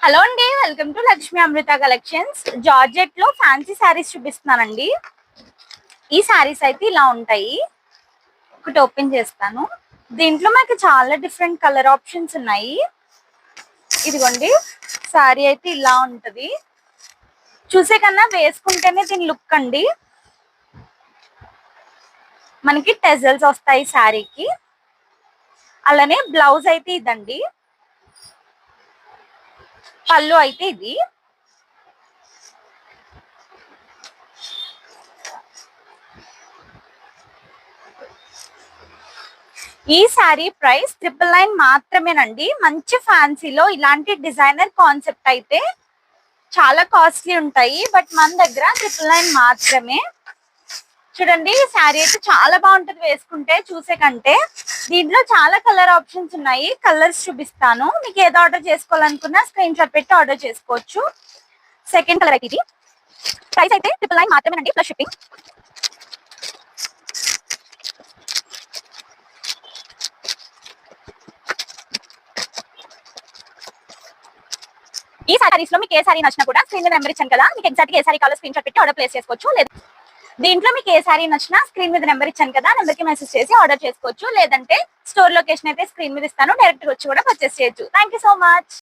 Hello అండి, welcome to Lakshmi Amrutha collections. Georgette లో fancy sarees చూపిస్తున్నానండి. ఈ శారీస్ అయితే ఇలా ఉంటాయి. ఒకటి ఓపెన్ చేస్తాను. దీంట్లో మనకి చాలా డిఫరెంట్ కలర్ ఆప్షన్స్ ఉన్నాయి. ఇదిగోండి, శారీ అయితే ఇలా ఉంటది. చూసే కన్నా వేసుకుంటేనే దీని లుక్ అండి. మనకి టెజల్స్ వస్తాయి శారీకి. అలానే బ్లౌజ్ అయితే ఇదండి. పళ్ళు అయితే ఇది. ఈ శారీ ప్రైస్ 999 మాత్రమేనండి. మంచి ఫ్యాన్సీలో ఇలాంటి డిజైనర్ కాన్సెప్ట్ అయితే చాలా కాస్ట్లీ ఉంటాయి, బట్ మన దగ్గర 999 మాత్రమే. చూడండి, ఈ శారీ అయితే చాలా బాగుంటుంది వేసుకుంటే. చూసే కంటే దీంట్లో చాలా కలర్ ఆప్షన్స్ ఉన్నాయి. కలర్స్ చూపిస్తాను. మీకు ఏదో ఆర్డర్ చేసుకోవాలనుకున్నా స్క్రీన్ షాట్ పెట్టి ఆర్డర్ చేసుకోవచ్చు. సెకండ్ కలర్ అయితే ఇది. ప్రైస్ అయితే 999 మాత్రమేనండి, ప్లస్ షిప్పింగ్. ఈ సారీస్ లో మీకు ఏ సారీ నచ్చినా కూడా స్క్రీన్ మీద నెంబర్ ఇచ్చాను కదా, మీకు ఎగ్జాక్ట్ ఏ సారీ కావాలో స్క్రీన్ షాట్ పెట్టి ఆర్డర్ ప్లేస్ చేసుకోవచ్చు. లేదా దీంట్లో మీకు ఏ సారీ నచ్చినా స్క్రీన్ మీద నెంబర్ ఇచ్చాను కదా, నెంబర్ కి మెసేజ్ చేసి ఆర్డర్ చేసుకోవచ్చు. లేదంటే స్టోర్ లొకేషన్ అయితే స్క్రీన్ మీద ఇస్తాను, డైరెక్ట్ వచ్చి కూడా పర్చేస్ చేయొచ్చు. Thank you so much.